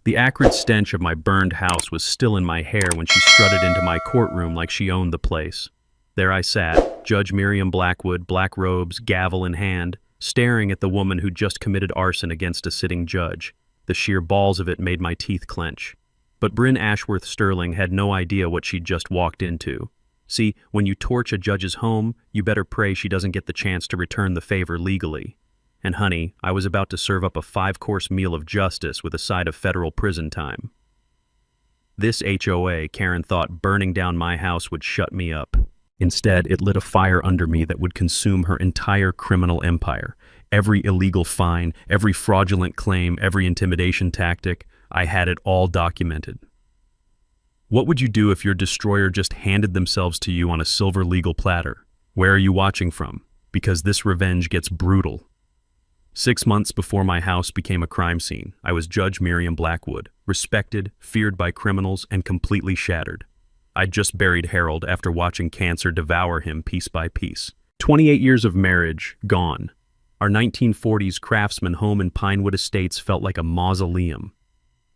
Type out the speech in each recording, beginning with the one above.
The acrid stench of my burned house was still in my hair when she strutted into my courtroom like she owned the place. There I sat, Judge Miriam Blackwood, black robes, gavel in hand, staring at the woman who'd just committed arson against a sitting judge. The sheer balls of it made my teeth clench. But Bryn Ashworth Sterling had no idea what she'd just walked into. See, when you torch a judge's home, you better pray she doesn't get the chance to return the favor legally. And honey, I was about to serve up a 5-course meal of justice with a side of federal prison time. This HOA, Karen thought burning down my house would shut me up. Instead, it lit a fire under me that would consume her entire criminal empire. Every illegal fine, every fraudulent claim, every intimidation tactic, I had it all documented. What would you do if your destroyer just handed themselves to you on a silver legal platter? Where are you watching from? Because this revenge gets brutal. 6 months before my house became a crime scene, I was Judge Miriam Blackwood, respected, feared by criminals, and completely shattered. I'd just buried Harold after watching cancer devour him piece by piece. 28 years of marriage, gone. Our 1940s craftsman home in Pinewood Estates felt like a mausoleum.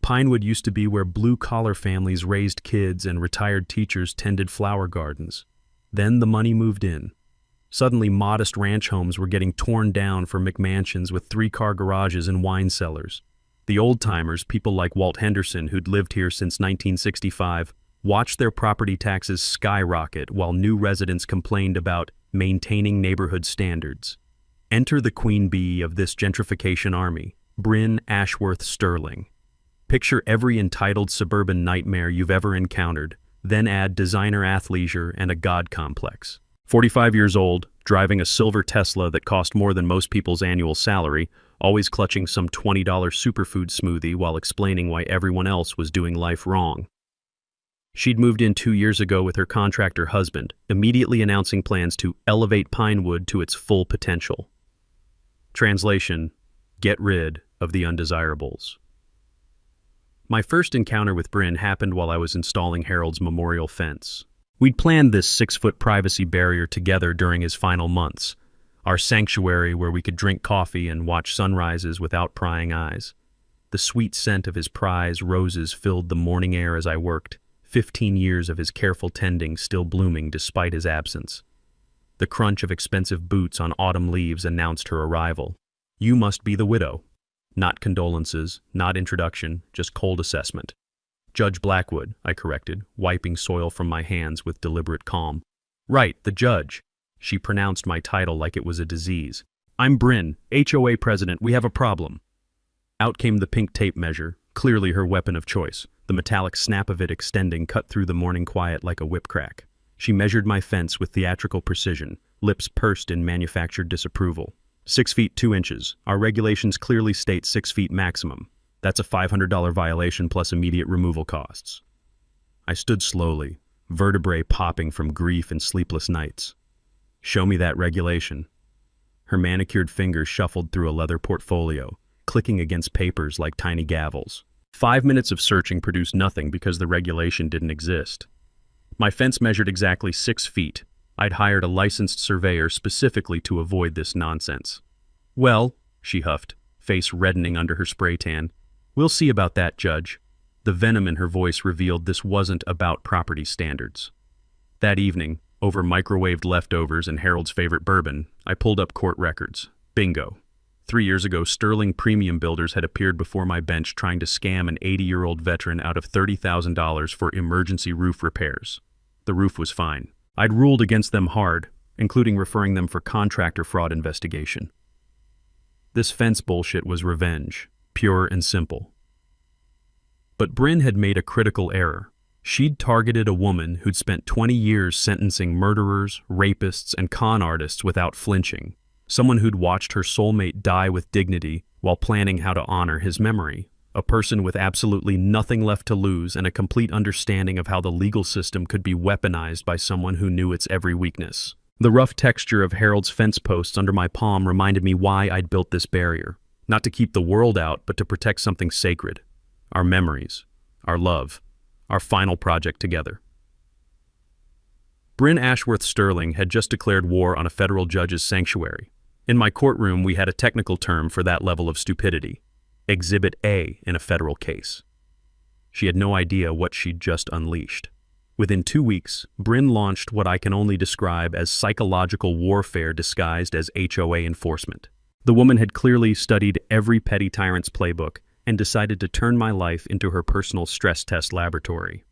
Pinewood used to be where blue-collar families raised kids and retired teachers tended flower gardens. Then the money moved in. Suddenly, modest ranch homes were getting torn down for McMansions with 3-car garages and wine cellars. The old-timers, people like Walt Henderson, who'd lived here since 1965, watched their property taxes skyrocket while new residents complained about maintaining neighborhood standards. Enter the queen bee of this gentrification army, Bryn Ashworth Sterling. Picture every entitled suburban nightmare you've ever encountered, then add designer athleisure and a god complex. 45 years old, driving a silver Tesla that cost more than most people's annual salary, always clutching some $20 superfood smoothie while explaining why everyone else was doing life wrong. She'd moved in 2 years ago with her contractor husband, immediately announcing plans to elevate Pinewood to its full potential. Translation: get rid of the undesirables. My first encounter with Bryn happened while I was installing Harold's memorial fence. We'd planned this 6-foot privacy barrier together during his final months, our sanctuary where we could drink coffee and watch sunrises without prying eyes. The sweet scent of his prize roses filled the morning air as I worked, 15 years of his careful tending still blooming despite his absence. The crunch of expensive boots on autumn leaves announced her arrival. You must be the widow. Not condolences, not introduction, just cold assessment. Judge Blackwood, I corrected, wiping soil from my hands with deliberate calm. Right, the judge. She pronounced my title like it was a disease. I'm Bryn, HOA president, we have a problem. Out came the pink tape measure, clearly her weapon of choice. The metallic snap of it extending cut through the morning quiet like a whip crack. She measured my fence with theatrical precision, lips pursed in manufactured disapproval. 6 feet 2 inches. Our regulations clearly state 6 feet maximum. That's a $500 violation plus immediate removal costs. I stood slowly, vertebrae popping from grief and sleepless nights. Show me that regulation. Her manicured fingers shuffled through a leather portfolio, clicking against papers like tiny gavels. 5 minutes of searching produced nothing because the regulation didn't exist. My fence measured exactly 6 feet. I'd hired a licensed surveyor specifically to avoid this nonsense. Well, she huffed, face reddening under her spray tan. We'll see about that, Judge. The venom in her voice revealed this wasn't about property standards. That evening, over microwaved leftovers and Harold's favorite bourbon, I pulled up court records. Bingo. 3 years ago, Sterling Premium Builders had appeared before my bench trying to scam an 80-year-old veteran out of $30,000 for emergency roof repairs. The roof was fine. I'd ruled against them hard, including referring them for contractor fraud investigation. This fence bullshit was revenge, pure and simple. But Bryn had made a critical error. She'd targeted a woman who'd spent 20 years sentencing murderers, rapists, and con artists without flinching. Someone who'd watched her soulmate die with dignity while planning how to honor his memory. A person with absolutely nothing left to lose and a complete understanding of how the legal system could be weaponized by someone who knew its every weakness. The rough texture of Harold's fence posts under my palm reminded me why I'd built this barrier. Not to keep the world out, but to protect something sacred. Our memories, our love, our final project together. Bryn Ashworth Sterling had just declared war on a federal judge's sanctuary. In my courtroom, we had a technical term for that level of stupidity. Exhibit A in a federal case. She had no idea what she'd just unleashed. Within 2 weeks, Bryn launched what I can only describe as psychological warfare disguised as HOA enforcement. The woman had clearly studied every petty tyrant's playbook and decided to turn my life into her personal stress test laboratory.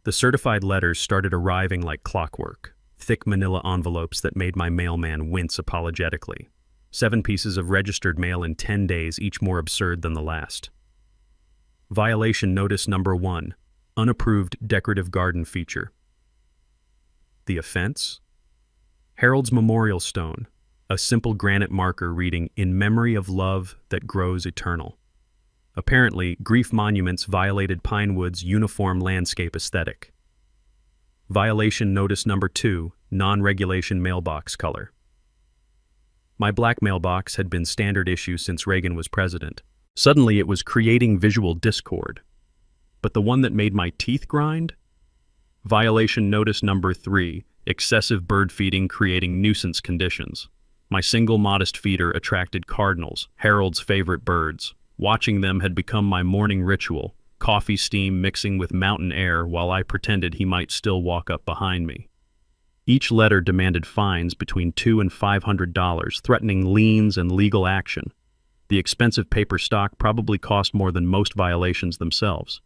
The certified letters started arriving like clockwork, thick manila envelopes that made my mailman wince apologetically. 7 pieces of registered mail in 10 days, each more absurd than the last. Violation notice number 1, unapproved decorative garden feature. The offense? Harold's memorial stone, a simple granite marker reading, "In memory of love that grows eternal." Apparently, grief monuments violated Pinewood's uniform landscape aesthetic. Violation notice number 2, non-regulation mailbox color. My black mailbox had been standard issue since Reagan was president. Suddenly it was creating visual discord. But the one that made my teeth grind? Violation notice number 3, excessive bird feeding creating nuisance conditions. My single modest feeder attracted cardinals, Harold's favorite birds. Watching them had become my morning ritual, coffee steam mixing with mountain air while I pretended he might still walk up behind me. Each letter demanded fines between $200 and $500, threatening liens and legal action. The expensive paper stock probably cost more than most violations themselves.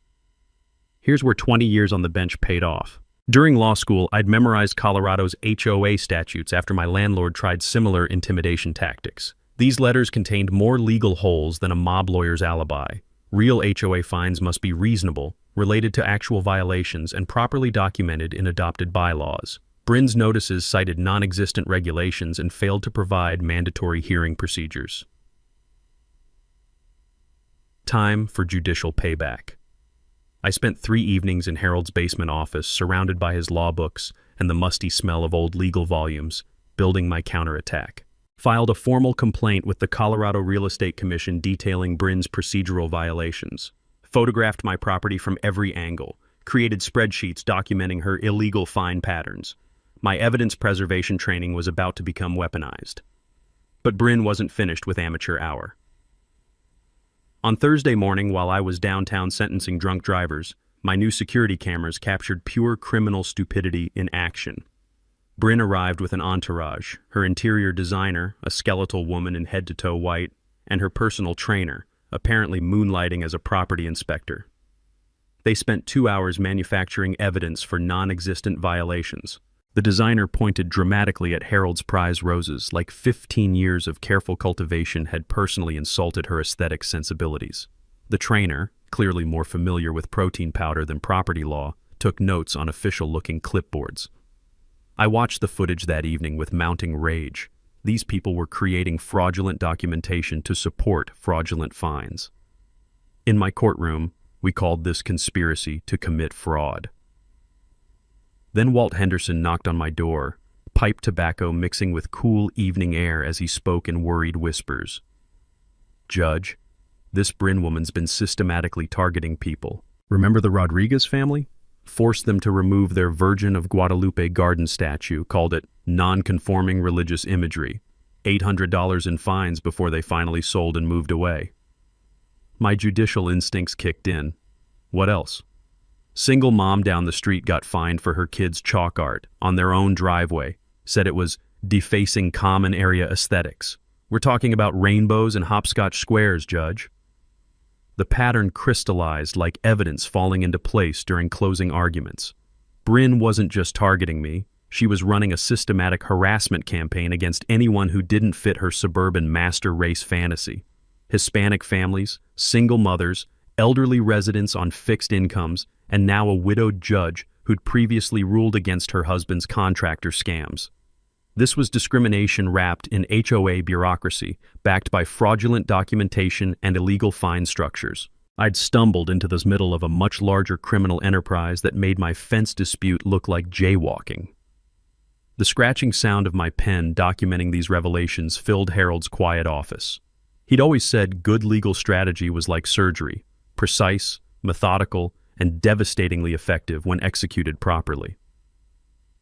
Here's where 20 years on the bench paid off. During law school, I'd memorized Colorado's HOA statutes after my landlord tried similar intimidation tactics. These letters contained more legal holes than a mob lawyer's alibi. Real HOA fines must be reasonable, related to actual violations, and properly documented in adopted bylaws. Bryn's notices cited non-existent regulations and failed to provide mandatory hearing procedures. Time for judicial payback. I spent 3 evenings in Harold's basement office, surrounded by his law books and the musty smell of old legal volumes, building my counterattack. Filed a formal complaint with the Colorado Real Estate Commission detailing Bryn's procedural violations. Photographed my property from every angle. Created spreadsheets documenting her illegal fine patterns. My evidence preservation training was about to become weaponized. But Bryn wasn't finished with amateur hour. On Thursday morning, while I was downtown sentencing drunk drivers, my new security cameras captured pure criminal stupidity in action. Bryn arrived with an entourage, her interior designer, a skeletal woman in head-to-toe white, and her personal trainer, apparently moonlighting as a property inspector. They spent 2 hours manufacturing evidence for non-existent violations. The designer pointed dramatically at Harold's prize roses, like 15 years of careful cultivation had personally insulted her aesthetic sensibilities. The trainer, clearly more familiar with protein powder than property law, took notes on official-looking clipboards. I watched the footage that evening with mounting rage. These people were creating fraudulent documentation to support fraudulent fines. In my courtroom, we called this conspiracy to commit fraud. Then Walt Henderson knocked on my door, pipe tobacco mixing with cool evening air as he spoke in worried whispers. "Judge, this Bryn woman's been systematically targeting people. Remember the Rodriguez family? Forced them to remove their Virgin of Guadalupe garden statue, called it non-conforming religious imagery, $800 in fines before they finally sold and moved away." My judicial instincts kicked in. What else? Single mom down the street got fined for her kids' chalk art on their own driveway, said it was defacing common area aesthetics. We're talking about rainbows and hopscotch squares, Judge. The pattern crystallized like evidence falling into place during closing arguments. Bryn wasn't just targeting me, she was running a systematic harassment campaign against anyone who didn't fit her suburban master race fantasy. Hispanic families, single mothers, elderly residents on fixed incomes, and now a widowed judge who'd previously ruled against her husband's contractor scams. This was discrimination wrapped in HOA bureaucracy, backed by fraudulent documentation and illegal fine structures. I'd stumbled into the middle of a much larger criminal enterprise that made my fence dispute look like jaywalking. The scratching sound of my pen documenting these revelations filled Harold's quiet office. He'd always said good legal strategy was like surgery, precise, methodical, and devastatingly effective when executed properly.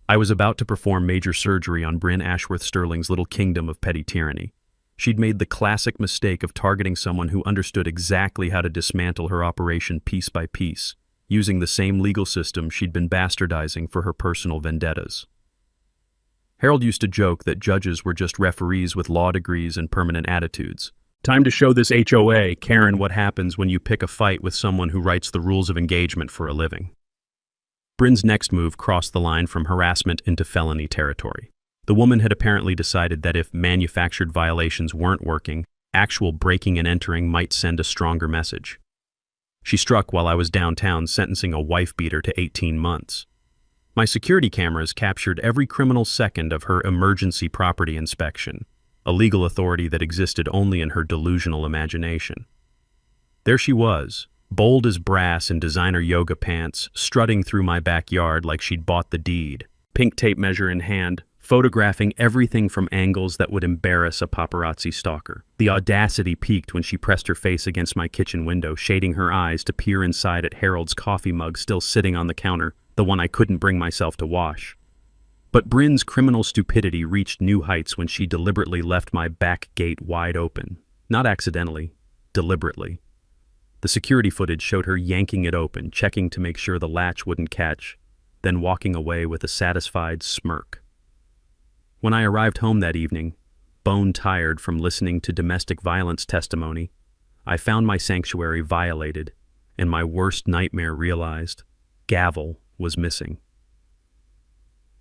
I was about to perform major surgery on Bryn Ashworth Sterling's little kingdom of petty tyranny. She'd made the classic mistake of targeting someone who understood exactly how to dismantle her operation piece by piece, using the same legal system she'd been bastardizing for her personal vendettas. Harold used to joke that judges were just referees with law degrees and permanent attitudes. Time to show this HOA, Karen, what happens when you pick a fight with someone who writes the rules of engagement for a living. Bryn's next move crossed the line from harassment into felony territory. The woman had apparently decided that if manufactured violations weren't working, actual breaking and entering might send a stronger message. She struck while I was downtown sentencing a wife-beater to 18 months. My security cameras captured every criminal second of her emergency property inspection, a legal authority that existed only in her delusional imagination. There she was, bold as brass in designer yoga pants, strutting through my backyard like she'd bought the deed, pink tape measure in hand, photographing everything from angles that would embarrass a paparazzi stalker. The audacity peaked when she pressed her face against my kitchen window, shading her eyes to peer inside at Harold's coffee mug still sitting on the counter, the one I couldn't bring myself to wash. But Bryn's criminal stupidity reached new heights when she deliberately left my back gate wide open. Not accidentally, deliberately. The security footage showed her yanking it open, checking to make sure the latch wouldn't catch, then walking away with a satisfied smirk. When I arrived home that evening, bone-tired from listening to domestic violence testimony, I found my sanctuary violated, and my worst nightmare realized: Gavel was missing.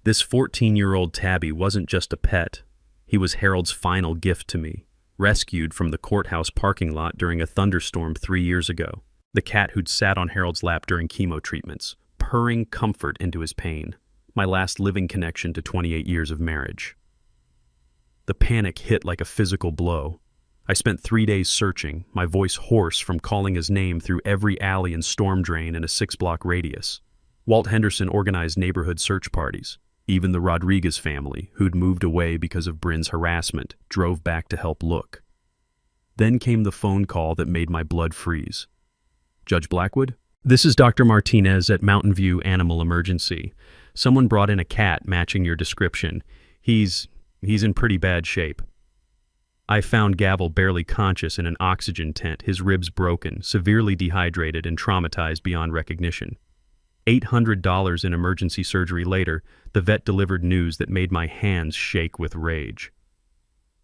This 14-year-old tabby wasn't just a pet. He was Harold's final gift to me, rescued from the courthouse parking lot during a thunderstorm 3 years ago. The cat who'd sat on Harold's lap during chemo treatments, purring comfort into his pain. My last living connection to 28 years of marriage. The panic hit like a physical blow. I spent 3 days searching, my voice hoarse from calling his name through every alley and storm drain in a 6-block radius. Walt Henderson organized neighborhood search parties. Even the Rodriguez family, who'd moved away because of Bryn's harassment, drove back to help look. Then came the phone call that made my blood freeze. Judge Blackwood? This is Dr. Martinez at Mountain View Animal Emergency. Someone brought in a cat matching your description. He's in pretty bad shape. I found Gavel barely conscious in an oxygen tent, his ribs broken, severely dehydrated and traumatized beyond recognition. $800 in emergency surgery later, the vet delivered news that made my hands shake with rage.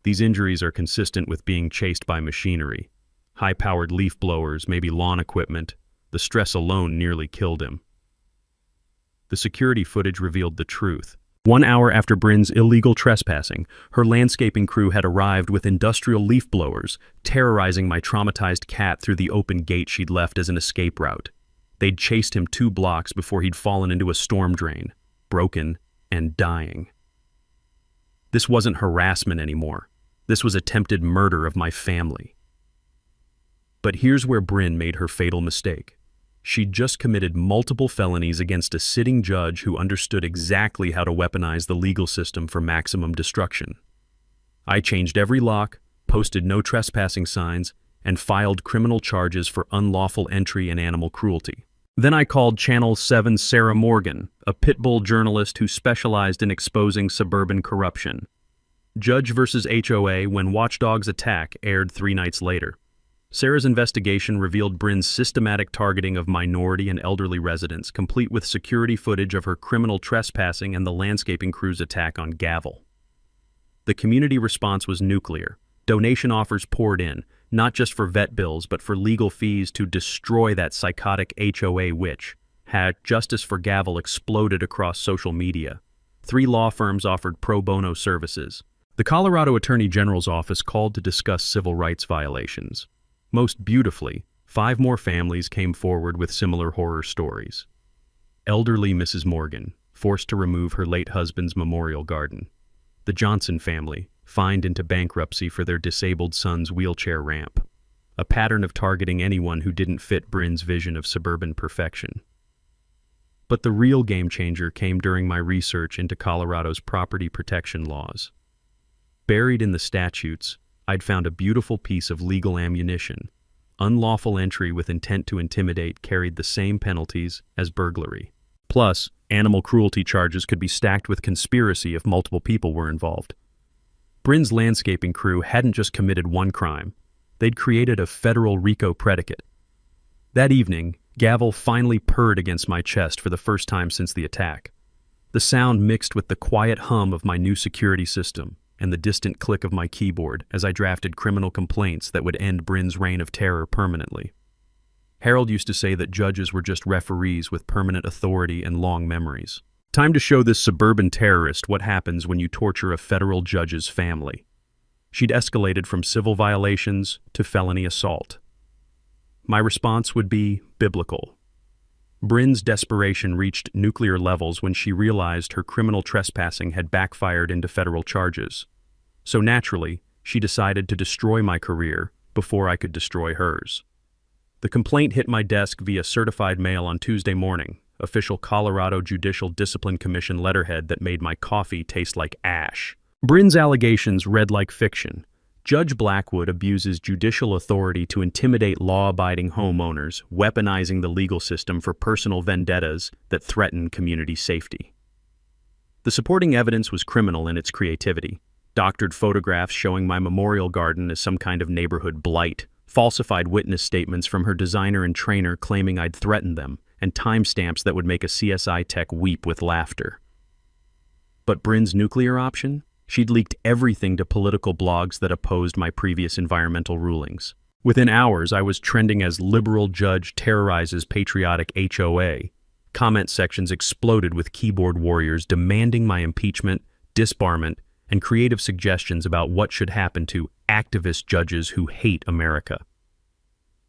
These injuries are consistent with being chased by machinery. High-powered leaf blowers, maybe lawn equipment. The stress alone nearly killed him. The security footage revealed the truth. 1 hour after Bryn's illegal trespassing, her landscaping crew had arrived with industrial leaf blowers, terrorizing my traumatized cat through the open gate she'd left as an escape route. They'd chased him 2 blocks before he'd fallen into a storm drain, broken and dying. This wasn't harassment anymore. This was attempted murder of my family. But here's where Bryn made her fatal mistake. She'd just committed multiple felonies against a sitting judge who understood exactly how to weaponize the legal system for maximum destruction. I changed every lock, posted no trespassing signs, and filed criminal charges for unlawful entry and animal cruelty. Then I called Channel 7's Sarah Morgan, a pit bull journalist who specialized in exposing suburban corruption. Judge vs. HOA When Watchdogs Attack aired 3 nights later. Sarah's investigation revealed Bryn's systematic targeting of minority and elderly residents, complete with security footage of her criminal trespassing and the landscaping crew's attack on Gavel. The community response was nuclear. Donation offers poured in, not just for vet bills, but for legal fees to destroy that psychotic HOA witch. Justice for Gavel exploded across social media. 3 law firms offered pro bono services. The Colorado Attorney General's office called to discuss civil rights violations. Most beautifully, 5 more families came forward with similar horror stories. Elderly Mrs. Morgan, forced to remove her late husband's memorial garden. The Johnson family, fined into bankruptcy for their disabled son's wheelchair ramp. A pattern of targeting anyone who didn't fit Bryn's vision of suburban perfection. But the real game changer came during my research into Colorado's property protection laws. Buried in the statutes, I'd found a beautiful piece of legal ammunition. Unlawful entry with intent to intimidate carried the same penalties as burglary. Plus, animal cruelty charges could be stacked with conspiracy if multiple people were involved. Bryn's landscaping crew hadn't just committed one crime. They'd created a federal RICO predicate. That evening, gavel finally purred against my chest for the first time since the attack. The sound mixed with the quiet hum of my new security system and the distant click of my keyboard as I drafted criminal complaints that would end Bryn's reign of terror permanently. Harold used to say that judges were just referees with permanent authority and long memories. Time to show this suburban terrorist what happens when you torture a federal judge's family. She'd escalated from civil violations to felony assault. My response would be biblical. Bryn's desperation reached nuclear levels when she realized her criminal trespassing had backfired into federal charges. So naturally, she decided to destroy my career before I could destroy hers. The complaint hit my desk via certified mail on Tuesday morning, official Colorado Judicial Discipline Commission letterhead that made my coffee taste like ash. Bryn's allegations read like fiction. Judge Blackwood abuses judicial authority to intimidate law-abiding homeowners, weaponizing the legal system for personal vendettas that threaten community safety. The supporting evidence was criminal in its creativity. Doctored photographs showing my memorial garden as some kind of neighborhood blight, falsified witness statements from her designer and trainer claiming I'd threatened them, and timestamps that would make a CSI tech weep with laughter. But Bryn's nuclear option? She'd leaked everything to political blogs that opposed my previous environmental rulings. Within hours, I was trending as liberal judge terrorizes patriotic HOA. Comment sections exploded with keyboard warriors demanding my impeachment, disbarment, and creative suggestions about what should happen to activist judges who hate America.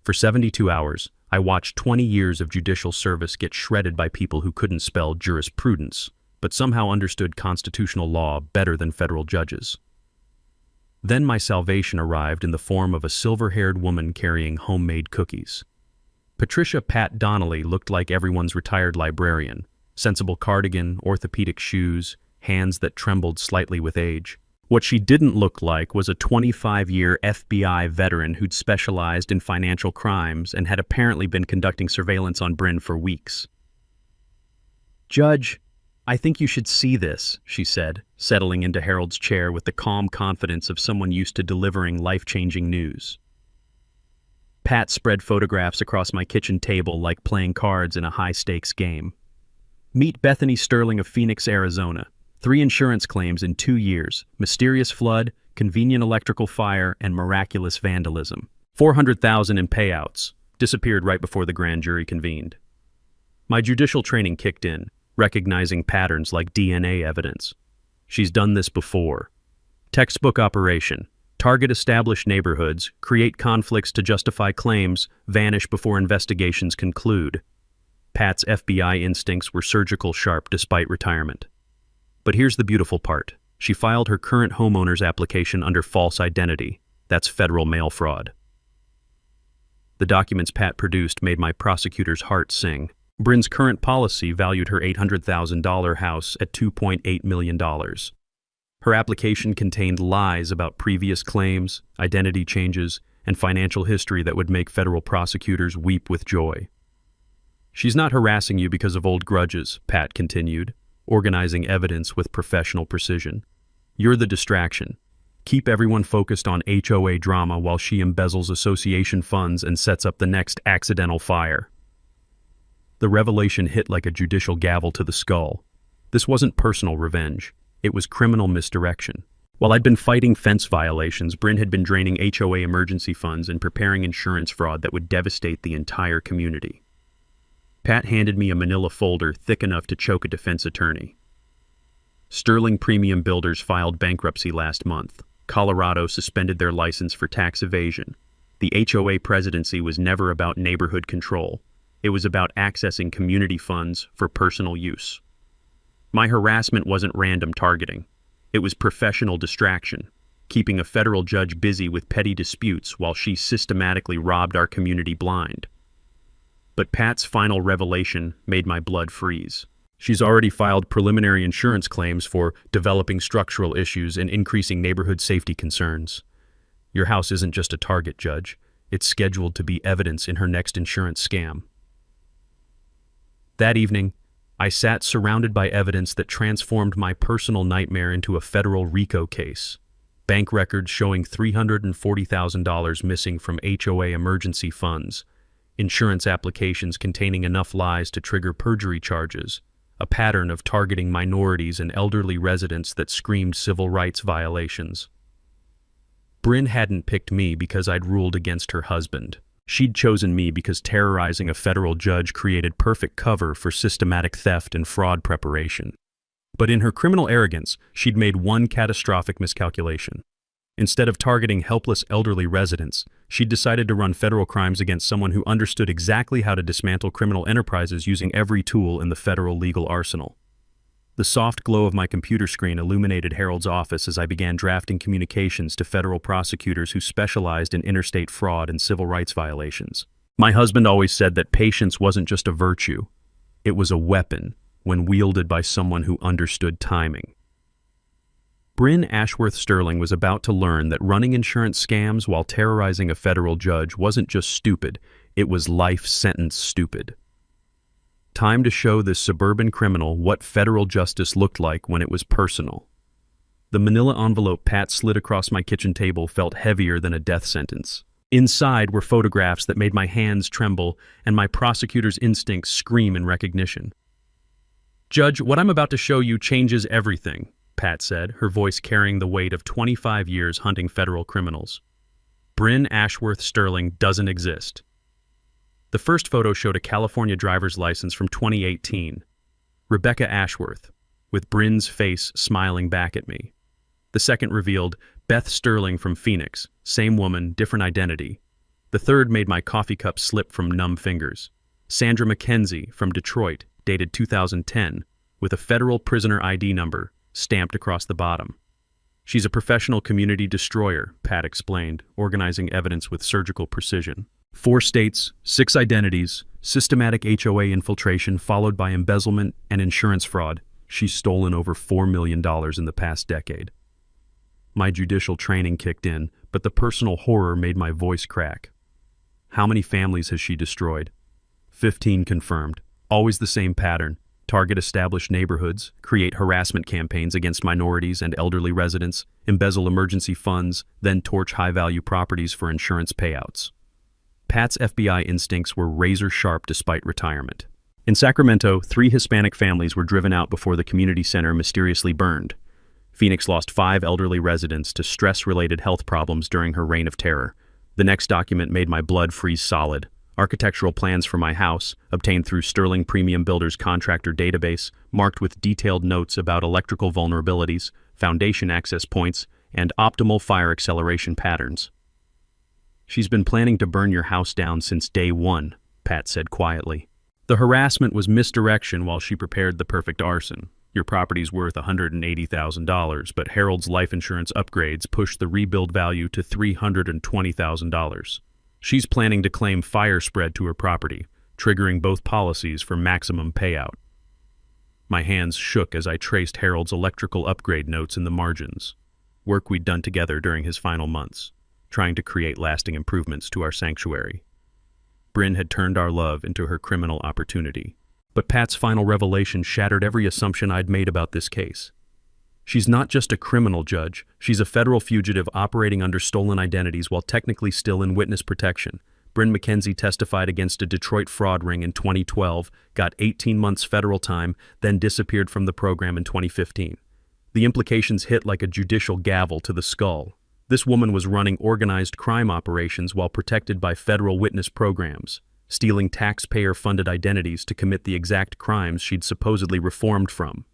For 72 hours, I watched 20 years of judicial service get shredded by people who couldn't spell jurisprudence, but somehow understood constitutional law better than federal judges. Then my salvation arrived in the form of a silver-haired woman carrying homemade cookies. Patricia Pat Donnelly looked like everyone's retired librarian, sensible cardigan, orthopedic shoes, hands that trembled slightly with age. What she didn't look like was a 25-year FBI veteran who'd specialized in financial crimes and had apparently been conducting surveillance on Bryn for weeks. "Judge, I think you should see this," she said, settling into Harold's chair with the calm confidence of someone used to delivering life-changing news. Pat spread photographs across my kitchen table like playing cards in a high-stakes game. Meet Bethany Sterling of Phoenix, Arizona. 3 insurance claims in 2 years, mysterious flood, convenient electrical fire, and miraculous vandalism. $400,000 in payouts. Disappeared right before the grand jury convened. My judicial training kicked in, recognizing patterns like DNA evidence. She's done this before. Textbook operation. Target established neighborhoods, create conflicts to justify claims, vanish before investigations conclude. Pat's FBI instincts were surgical sharp despite retirement. But here's the beautiful part. She filed her current homeowner's application under false identity. That's federal mail fraud. The documents Pat produced made my prosecutor's heart sing. Bryn's current policy valued her $800,000 house at $2.8 million. Her application contained lies about previous claims, identity changes, and financial history that would make federal prosecutors weep with joy. "She's not harassing you because of old grudges," Pat continued, organizing evidence with professional precision. "You're the distraction. Keep everyone focused on HOA drama while she embezzles association funds and sets up the next accidental fire." The revelation hit like a judicial gavel to the skull. This wasn't personal revenge. It was criminal misdirection. While I'd been fighting fence violations, Bryn had been draining HOA emergency funds and preparing insurance fraud that would devastate the entire community. Pat handed me a manila folder thick enough to choke a defense attorney. Sterling Premium Builders filed bankruptcy last month. Colorado suspended their license for tax evasion. The HOA presidency was never about neighborhood control. It was about accessing community funds for personal use. My harassment wasn't random targeting. It was professional distraction, keeping a federal judge busy with petty disputes while she systematically robbed our community blind. But Pat's final revelation made my blood freeze. She's already filed preliminary insurance claims for developing structural issues and increasing neighborhood safety concerns. Your house isn't just a target, Judge. It's scheduled to be evidence in her next insurance scam. That evening, I sat surrounded by evidence that transformed my personal nightmare into a federal RICO case. bank records showing $340,000 missing from HOA emergency funds, insurance applications containing enough lies to trigger perjury charges, a pattern of targeting minorities and elderly residents that screamed civil rights violations. Bryn hadn't picked me because I'd ruled against her husband. She'd chosen me because terrorizing a federal judge created perfect cover for systematic theft and fraud preparation. But in her criminal arrogance, she'd made one catastrophic miscalculation. Instead of targeting helpless elderly residents, she'd decided to run federal crimes against someone who understood exactly how to dismantle criminal enterprises using every tool in the federal legal arsenal. The soft glow of my computer screen illuminated Harold's office as I began drafting communications to federal prosecutors who specialized in interstate fraud and civil rights violations. My husband always said that patience wasn't just a virtue, it was a weapon when wielded by someone who understood timing. Bryn Ashworth Sterling was about to learn that running insurance scams while terrorizing a federal judge wasn't just stupid, it was life sentence stupid. Time to show this suburban criminal what federal justice looked like when it was personal. The manila envelope Pat slid across my kitchen table felt heavier than a death sentence. Inside were photographs that made my hands tremble and my prosecutor's instincts scream in recognition. "Judge, what I'm about to show you changes everything," Pat said, her voice carrying the weight of 25 years hunting federal criminals. "Bryn Ashworth Sterling doesn't exist." The first photo showed a California driver's license from 2018. Rebecca Ashworth, with Bryn's face smiling back at me. The second revealed Beth Sterling from Phoenix, same woman, different identity. The third made my coffee cup slip from numb fingers. Sandra McKenzie from Detroit, dated 2010, with a federal prisoner ID number stamped across the bottom. "She's a professional community destroyer," Pat explained, organizing evidence with surgical precision. 4 states, 6 identities, systematic HOA infiltration followed by embezzlement and insurance fraud. She's stolen over $4 million in the past decade. My judicial training kicked in, but the personal horror made my voice crack. How many families has she destroyed? 15 confirmed. Always the same pattern. Target established neighborhoods, create harassment campaigns against minorities and elderly residents, embezzle emergency funds, then torch high-value properties for insurance payouts. Pat's FBI instincts were razor-sharp despite retirement. In Sacramento, 3 Hispanic families were driven out before the community center mysteriously burned. Phoenix lost 5 elderly residents to stress-related health problems during her reign of terror. The next document made my blood freeze solid. Architectural plans for my house, obtained through Sterling Premium Builders contractor database, marked with detailed notes about electrical vulnerabilities, foundation access points, and optimal fire acceleration patterns. "She's been planning to burn your house down since day one," Pat said quietly. "The harassment was misdirection while she prepared the perfect arson. Your property's worth $180,000, but Harold's life insurance upgrades pushed the rebuild value to $320,000. She's planning to claim fire spread to her property, triggering both policies for maximum payout." My hands shook as I traced Harold's electrical upgrade notes in the margins. Work we'd done together during his final months, trying to create lasting improvements to our sanctuary. Bryn had turned our love into her criminal opportunity. But Pat's final revelation shattered every assumption I'd made about this case. She's not just a criminal, Judge. She's a federal fugitive operating under stolen identities while technically still in witness protection. Bryn McKenzie testified against a Detroit fraud ring in 2012, got 18 months federal time, then disappeared from the program in 2015. The implications hit like a judicial gavel to the skull. This woman was running organized crime operations while protected by federal witness programs, stealing taxpayer-funded identities to commit the exact crimes she'd supposedly reformed from.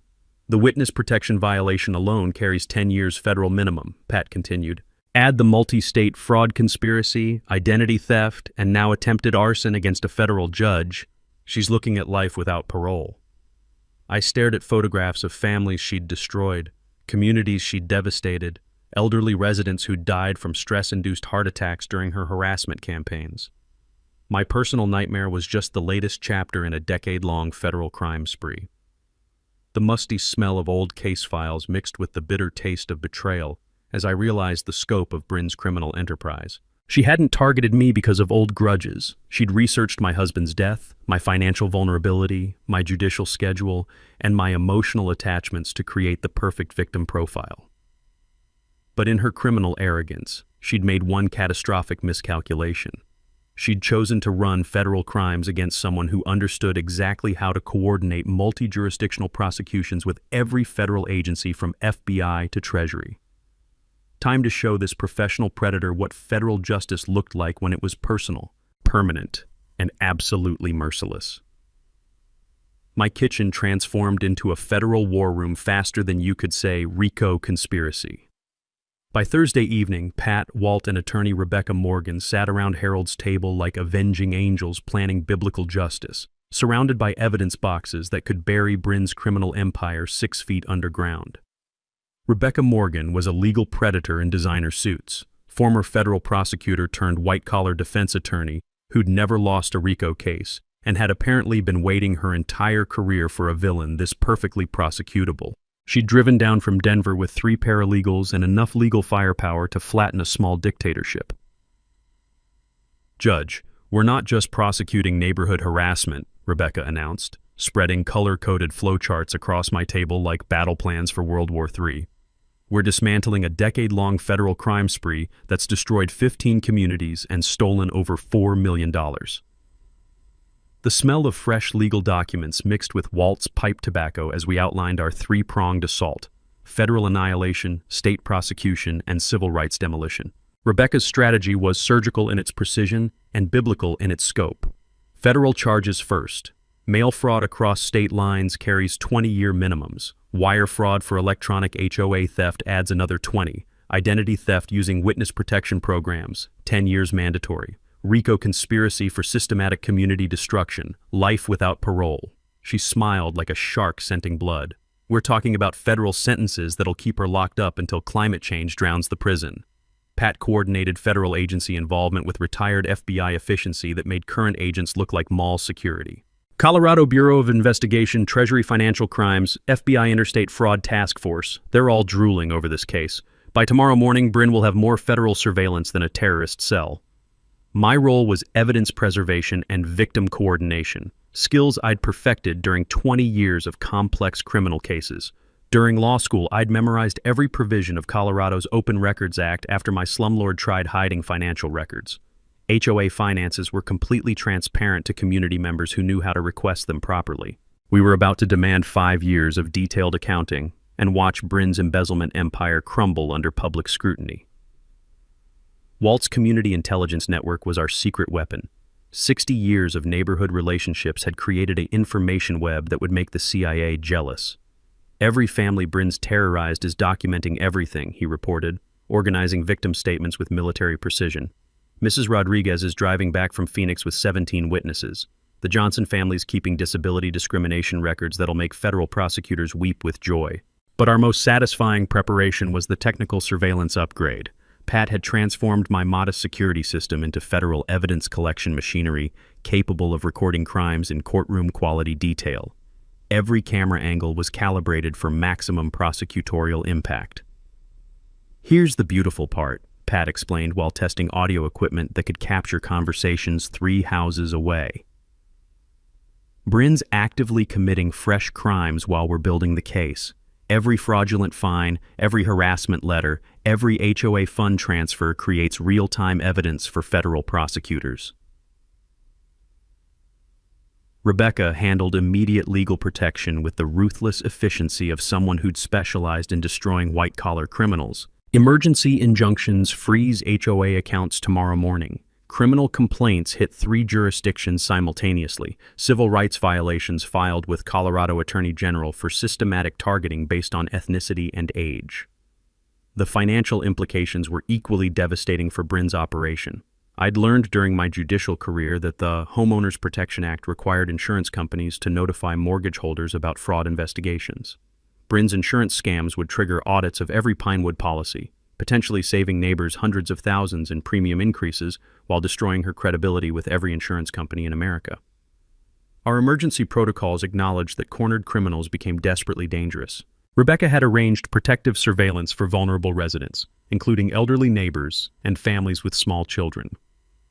The witness protection violation alone carries 10 years federal minimum, Pat continued. Add the multi-state fraud conspiracy, identity theft, and now attempted arson against a federal judge. She's looking at life without parole. I stared at photographs of families she'd destroyed, communities she'd devastated, elderly residents who'd died from stress-induced heart attacks during her harassment campaigns. My personal nightmare was just the latest chapter in a decade-long federal crime spree. The musty smell of old case files mixed with the bitter taste of betrayal as I realized the scope of Bryn's criminal enterprise. She hadn't targeted me because of old grudges. She'd researched my husband's death, my financial vulnerability, my judicial schedule, and my emotional attachments to create the perfect victim profile. But in her criminal arrogance, she'd made one catastrophic miscalculation. She'd chosen to run federal crimes against someone who understood exactly how to coordinate multi-jurisdictional prosecutions with every federal agency from FBI to Treasury. Time to show this professional predator what federal justice looked like when it was personal, permanent, and absolutely merciless. My kitchen transformed into a federal war room faster than you could say RICO conspiracy. By Thursday evening, Pat, Walt, and attorney Rebecca Morgan sat around Harold's table like avenging angels planning biblical justice, surrounded by evidence boxes that could bury Bryn's criminal empire 6 feet underground. Rebecca Morgan was a legal predator in designer suits, former federal prosecutor turned white-collar defense attorney who'd never lost a RICO case and had apparently been waiting her entire career for a villain this perfectly prosecutable. She'd driven down from Denver with 3 paralegals and enough legal firepower to flatten a small dictatorship. "Judge, we're not just prosecuting neighborhood harassment," Rebecca announced, spreading color-coded flowcharts across my table like battle plans for World War III. "We're dismantling a decade-long federal crime spree that's destroyed 15 communities and stolen over $4 million. The smell of fresh legal documents mixed with Walt's pipe tobacco as we outlined our 3-pronged assault: federal annihilation, state prosecution, and civil rights demolition. Rebecca's strategy was surgical in its precision and biblical in its scope. Federal charges first. Mail fraud across state lines carries 20-year minimums. Wire fraud for electronic HOA theft adds another 20. Identity theft using witness protection programs, 10 years mandatory. RICO conspiracy for systematic community destruction, life without parole." She smiled like a shark scenting blood. "We're talking about federal sentences that'll keep her locked up until climate change drowns the prison." Pat coordinated federal agency involvement with retired FBI efficiency that made current agents look like mall security. Colorado Bureau of Investigation, Treasury Financial Crimes, FBI Interstate Fraud Task Force, they're all drooling over this case. By tomorrow morning, Bryn will have more federal surveillance than a terrorist cell. My role was evidence preservation and victim coordination, skills I'd perfected during 20 years of complex criminal cases. During law school, I'd memorized every provision of Colorado's Open Records Act after my slumlord tried hiding financial records. HOA finances were completely transparent to community members who knew how to request them properly. We were about to demand 5 years of detailed accounting and watch Bryn's embezzlement empire crumble under public scrutiny. Walt's community intelligence network was our secret weapon. 60 years of neighborhood relationships had created an information web that would make the CIA jealous. "Every family Bryn's terrorized is documenting everything," he reported, organizing victim statements with military precision. "Mrs. Rodriguez is driving back from Phoenix with 17 witnesses. The Johnson family's keeping disability discrimination records that'll make federal prosecutors weep with joy." But our most satisfying preparation was the technical surveillance upgrade. Pat had transformed my modest security system into federal evidence collection machinery capable of recording crimes in courtroom-quality detail. Every camera angle was calibrated for maximum prosecutorial impact. "Here's the beautiful part," Pat explained while testing audio equipment that could capture conversations 3 houses away. "Bryn's actively committing fresh crimes while we're building the case. Every fraudulent fine, every harassment letter, every HOA fund transfer creates real-time evidence for federal prosecutors." Rebecca handled immediate legal protection with the ruthless efficiency of someone who'd specialized in destroying white-collar criminals. Emergency injunctions freeze HOA accounts tomorrow morning. Criminal complaints hit 3 jurisdictions simultaneously. Civil rights violations filed with Colorado Attorney General for systematic targeting based on ethnicity and age. The financial implications were equally devastating for Bryn's operation. I'd learned during my judicial career that the Homeowners Protection Act required insurance companies to notify mortgage holders about fraud investigations. Bryn's insurance scams would trigger audits of every Pinewood policy, potentially saving neighbors hundreds of thousands in premium increases while destroying her credibility with every insurance company in America. Our emergency protocols acknowledged that cornered criminals became desperately dangerous. Rebecca had arranged protective surveillance for vulnerable residents, including elderly neighbors and families with small children.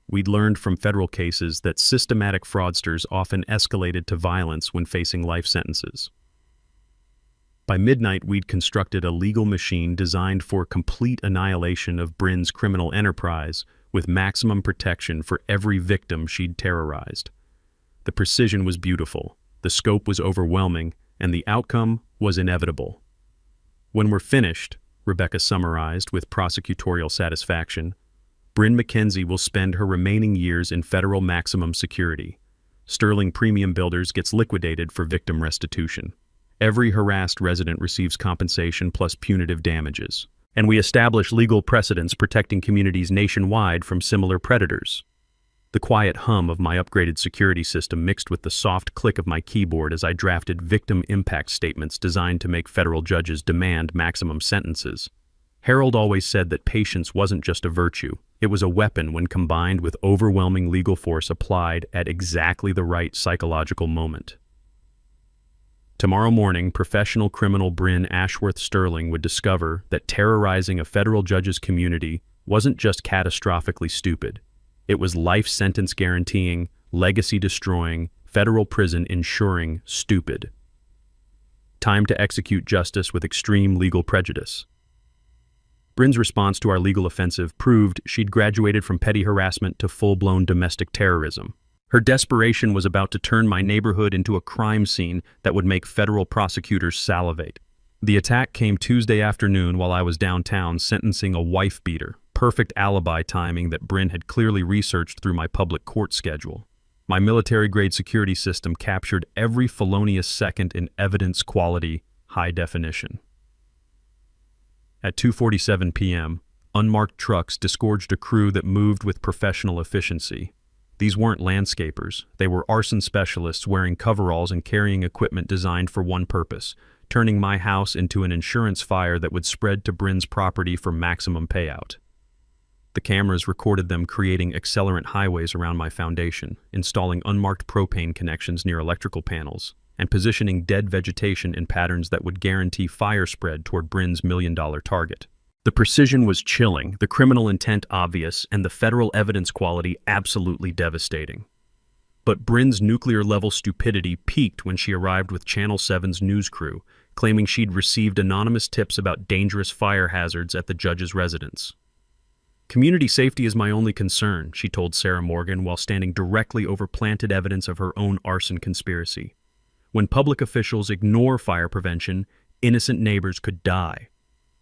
We'd learned from federal cases that systematic fraudsters often escalated to violence when facing life sentences. By midnight, we'd constructed a legal machine designed for complete annihilation of Bryn's criminal enterprise, with maximum protection for every victim she'd terrorized. The precision was beautiful, the scope was overwhelming, and the outcome was inevitable. "When we're finished," Rebecca summarized with prosecutorial satisfaction, "Bryn Mackenzie will spend her remaining years in federal maximum security. Sterling Premium Builders gets liquidated for victim restitution. Every harassed resident receives compensation plus punitive damages. And we establish legal precedents protecting communities nationwide from similar predators." The quiet hum of my upgraded security system mixed with the soft click of my keyboard as I drafted victim impact statements designed to make federal judges demand maximum sentences. Harold always said that patience wasn't just a virtue, it was a weapon when combined with overwhelming legal force applied at exactly the right psychological moment. Tomorrow morning, professional criminal Bryn Ashworth Sterling would discover that terrorizing a federal judge's community wasn't just catastrophically stupid. It was life sentence guaranteeing, legacy destroying, federal prison ensuring stupid. Time to execute justice with extreme legal prejudice. Bryn's response to our legal offensive proved she'd graduated from petty harassment to full-blown domestic terrorism. Her desperation was about to turn my neighborhood into a crime scene that would make federal prosecutors salivate. The attack came Tuesday afternoon while I was downtown sentencing a wife-beater, perfect alibi timing that Bryn had clearly researched through my public court schedule. My military-grade security system captured every felonious second in evidence quality, high definition. At 2:47 p.m., unmarked trucks disgorged a crew that moved with professional efficiency. These weren't landscapers, they were arson specialists wearing coveralls and carrying equipment designed for one purpose, turning my house into an insurance fire that would spread to Bryn's property for maximum payout. The cameras recorded them creating accelerant highways around my foundation, installing unmarked propane connections near electrical panels, and positioning dead vegetation in patterns that would guarantee fire spread toward Bryn's million-dollar target. The precision was chilling, the criminal intent obvious, and the federal evidence quality absolutely devastating. But Bryn's nuclear-level stupidity peaked when she arrived with Channel 7's news crew, claiming she'd received anonymous tips about dangerous fire hazards at the judge's residence. "Community safety is my only concern," she told Sarah Morgan while standing directly over planted evidence of her own arson conspiracy. "When public officials ignore fire prevention, innocent neighbors could die."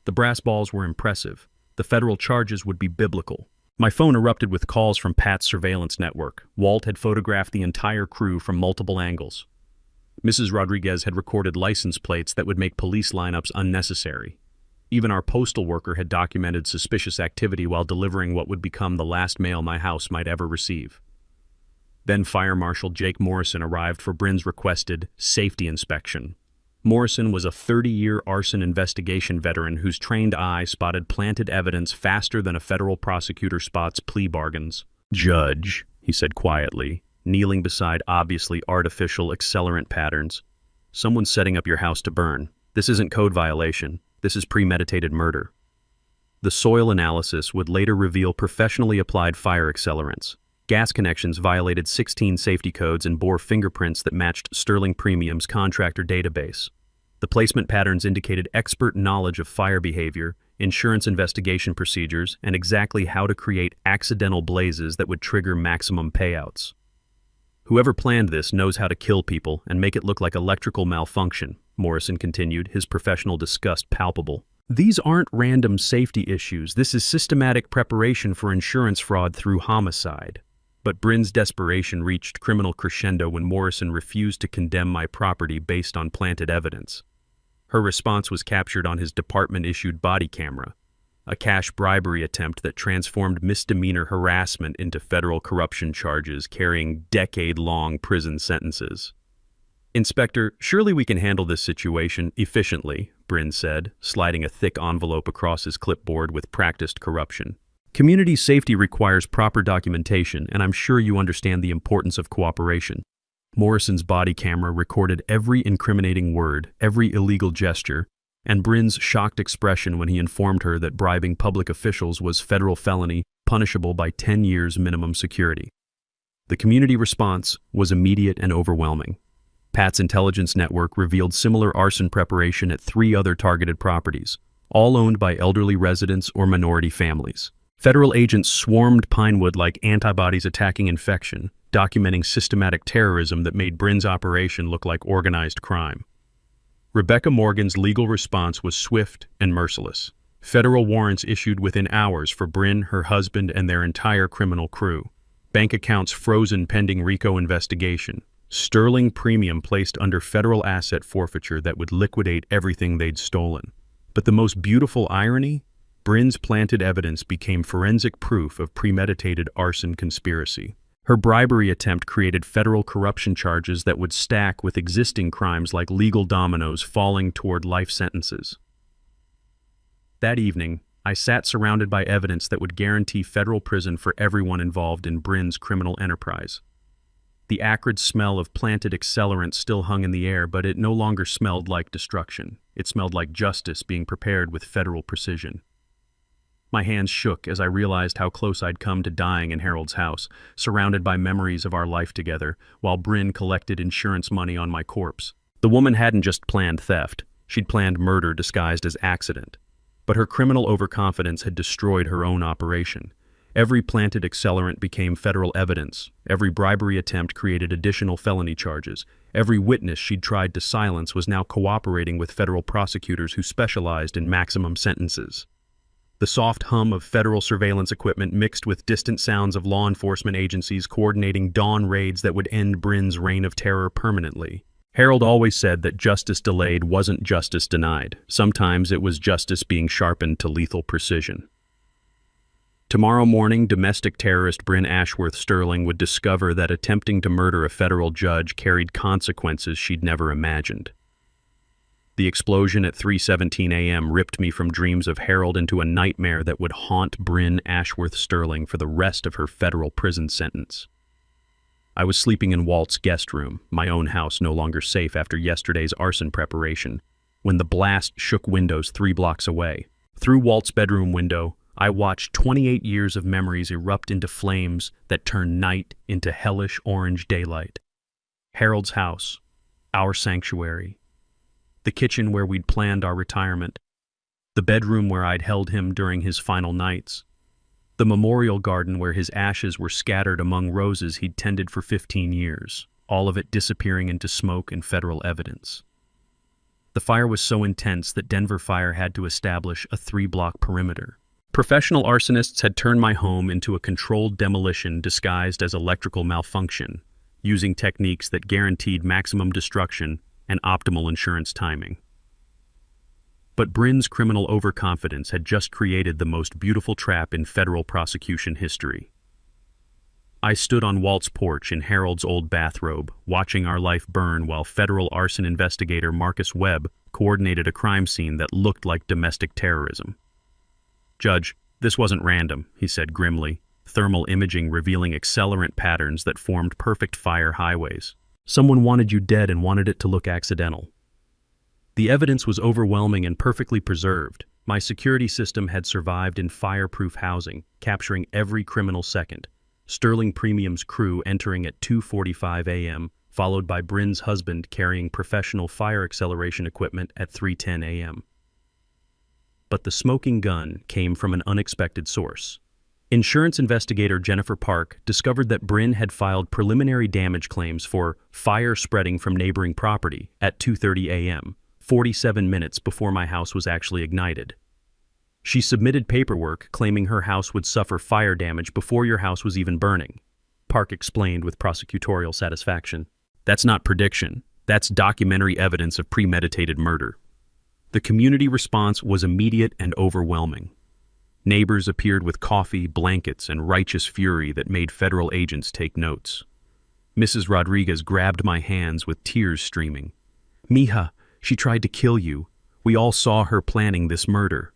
The brass balls were impressive. The federal charges would be biblical. My phone erupted with calls from Pat's surveillance network. Walt had photographed the entire crew from multiple angles. Mrs. Rodriguez had recorded license plates that would make police lineups unnecessary. Even our postal worker had documented suspicious activity while delivering what would become the last mail my house might ever receive. Then Fire Marshal Jake Morrison arrived for Bryn's requested safety inspection. Morrison was a 30-year arson investigation veteran whose trained eye spotted planted evidence faster than a federal prosecutor spots plea bargains. "Judge," he said quietly, kneeling beside obviously artificial accelerant patterns, "someone's setting up your house to burn. This isn't code violation. This is premeditated murder." The soil analysis would later reveal professionally applied fire accelerants. Gas connections violated 16 safety codes and bore fingerprints that matched Sterling Premium's contractor database. The placement patterns indicated expert knowledge of fire behavior, insurance investigation procedures, and exactly how to create accidental blazes that would trigger maximum payouts. "Whoever planned this knows how to kill people and make it look like electrical malfunction," Morrison continued, his professional disgust palpable. "These aren't random safety issues. This is systematic preparation for insurance fraud through homicide." But Bryn's desperation reached criminal crescendo when Morrison refused to condemn my property based on planted evidence. Her response was captured on his department-issued body camera, a cash bribery attempt that transformed misdemeanor harassment into federal corruption charges carrying decade-long prison sentences. "Inspector, surely we can handle this situation efficiently," Bryn said, sliding a thick envelope across his clipboard with practiced corruption. "Community safety requires proper documentation, and I'm sure you understand the importance of cooperation." Morrison's body camera recorded every incriminating word, every illegal gesture, and Bryn's shocked expression when he informed her that bribing public officials was federal felony, punishable by 10 years minimum security. The community response was immediate and overwhelming. Pat's intelligence network revealed similar arson preparation at 3 other targeted properties, all owned by elderly residents or minority families. Federal agents swarmed Pinewood like antibodies attacking infection, documenting systematic terrorism that made Bryn's operation look like organized crime. Rebecca Morgan's legal response was swift and merciless. Federal warrants issued within hours for Bryn, her husband, and their entire criminal crew. Bank accounts frozen pending RICO investigation. Sterling premium placed under federal asset forfeiture that would liquidate everything they'd stolen. But the most beautiful irony? Bryn's planted evidence became forensic proof of premeditated arson conspiracy. Her bribery attempt created federal corruption charges that would stack with existing crimes like legal dominoes falling toward life sentences. That evening, I sat surrounded by evidence that would guarantee federal prison for everyone involved in Bryn's criminal enterprise. The acrid smell of planted accelerant still hung in the air, but it no longer smelled like destruction. It smelled like justice being prepared with federal precision. My hands shook as I realized how close I'd come to dying in Harold's house, surrounded by memories of our life together, while Bryn collected insurance money on my corpse. The woman hadn't just planned theft. She'd planned murder disguised as accident. But her criminal overconfidence had destroyed her own operation. Every planted accelerant became federal evidence. Every bribery attempt created additional felony charges. Every witness she'd tried to silence was now cooperating with federal prosecutors who specialized in maximum sentences. The soft hum of federal surveillance equipment mixed with distant sounds of law enforcement agencies coordinating dawn raids that would end Bryn's reign of terror permanently. Harold always said that justice delayed wasn't justice denied. Sometimes it was justice being sharpened to lethal precision. Tomorrow morning, domestic terrorist Bryn Ashworth Sterling would discover that attempting to murder a federal judge carried consequences she'd never imagined. The explosion at 3:17 a.m. ripped me from dreams of Harold into a nightmare that would haunt Bryn Ashworth Sterling for the rest of her federal prison sentence. I was sleeping in Walt's guest room, my own house no longer safe after yesterday's arson preparation, when the blast shook windows 3 blocks away. Through Walt's bedroom window, I watched 28 years of memories erupt into flames that turned night into hellish orange daylight. Harold's house, our sanctuary, the kitchen where we'd planned our retirement, the bedroom where I'd held him during his final nights, the memorial garden where his ashes were scattered among roses he'd tended for 15 years, all of it disappearing into smoke and federal evidence. The fire was so intense that Denver Fire had to establish a 3-block perimeter. Professional arsonists had turned my home into a controlled demolition disguised as electrical malfunction, using techniques that guaranteed maximum destruction and optimal insurance timing. But Bryn's criminal overconfidence had just created the most beautiful trap in federal prosecution history. I stood on Walt's porch in Harold's old bathrobe, watching our life burn while federal arson investigator Marcus Webb coordinated a crime scene that looked like domestic terrorism. "Judge, this wasn't random," he said grimly, thermal imaging revealing accelerant patterns that formed perfect fire highways. "Someone wanted you dead and wanted it to look accidental." The evidence was overwhelming and perfectly preserved. My security system had survived in fireproof housing, capturing every criminal second. Sterling Premium's crew entering at 2:45 a.m., followed by Bryn's husband carrying professional fire acceleration equipment at 3:10 a.m. But the smoking gun came from an unexpected source. Insurance investigator Jennifer Park discovered that Bryn had filed preliminary damage claims for fire spreading from neighboring property at 2:30 a.m., 47 minutes before my house was actually ignited. She submitted paperwork claiming her house would suffer fire damage before your house was even burning. Park explained with prosecutorial satisfaction. "That's not prediction. That's documentary evidence of premeditated murder." The community response was immediate and overwhelming. Neighbors appeared with coffee, blankets, and righteous fury that made federal agents take notes. Mrs. Rodriguez grabbed my hands with tears streaming. "Mija, she tried to kill you. We all saw her planning this murder."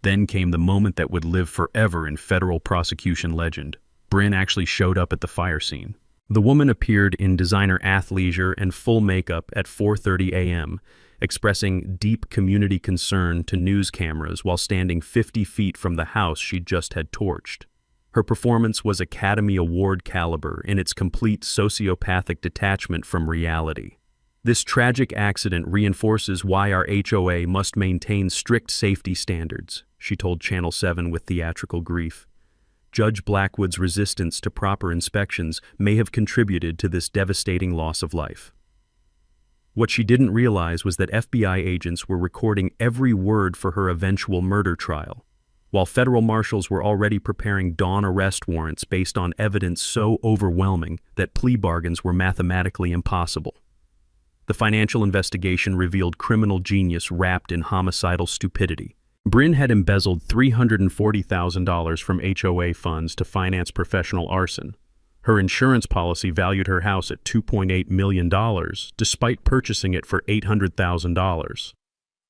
Then came the moment that would live forever in federal prosecution legend. Bryn actually showed up at the fire scene. The woman appeared in designer athleisure and full makeup at 4:30 a.m., expressing deep community concern to news cameras while standing 50 feet from the house she'd just had torched. Her performance was Academy Award caliber in its complete sociopathic detachment from reality. This tragic accident reinforces why our HOA must maintain strict safety standards, she told Channel 7 with theatrical grief. Judge Blackwood's resistance to proper inspections may have contributed to this devastating loss of life. What she didn't realize was that FBI agents were recording every word for her eventual murder trial, while federal marshals were already preparing dawn arrest warrants based on evidence so overwhelming that plea bargains were mathematically impossible. The financial investigation revealed criminal genius wrapped in homicidal stupidity. Bryn had embezzled $340,000 from HOA funds to finance professional arson. Her insurance policy valued her house at $2.8 million, despite purchasing it for $800,000.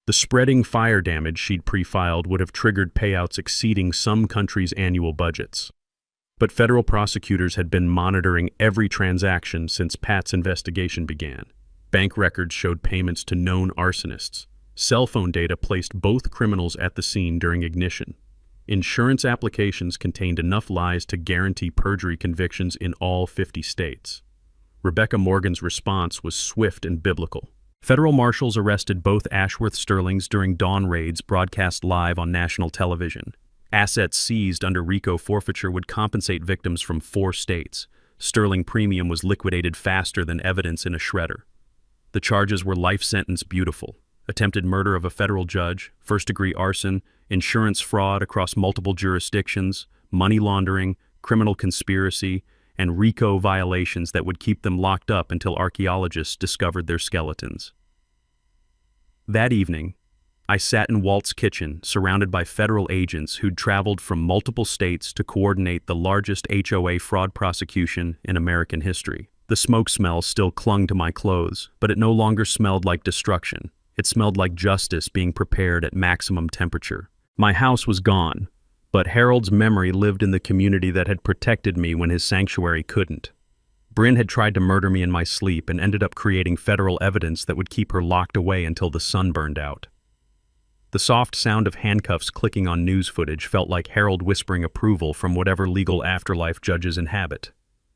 The spreading fire damage she'd pre-filed would have triggered payouts exceeding some countries' annual budgets. But federal prosecutors had been monitoring every transaction since Pat's investigation began. Bank records showed payments to known arsonists. Cell phone data placed both criminals at the scene during ignition. Insurance applications contained enough lies to guarantee perjury convictions in all 50 states. Rebecca Morgan's response was swift and biblical. Federal marshals arrested both Ashworth Sterlings during dawn raids broadcast live on national television. Assets seized under RICO forfeiture would compensate victims from 4 states. Sterling premium was liquidated faster than evidence in a shredder. The charges were life sentence beautiful. Attempted murder of a federal judge, first-degree arson, insurance fraud across multiple jurisdictions, money laundering, criminal conspiracy, and RICO violations that would keep them locked up until archaeologists discovered their skeletons. That evening, I sat in Walt's kitchen, surrounded by federal agents who'd traveled from multiple states to coordinate the largest HOA fraud prosecution in American history. The smoke smell still clung to my clothes, but it no longer smelled like destruction. It smelled like justice being prepared at maximum temperature. My house was gone, but Harold's memory lived in the community that had protected me when his sanctuary couldn't. Bryn had tried to murder me in my sleep and ended up creating federal evidence that would keep her locked away until the sun burned out. The soft sound of handcuffs clicking on news footage felt like Harold whispering approval from whatever legal afterlife judges inhabit.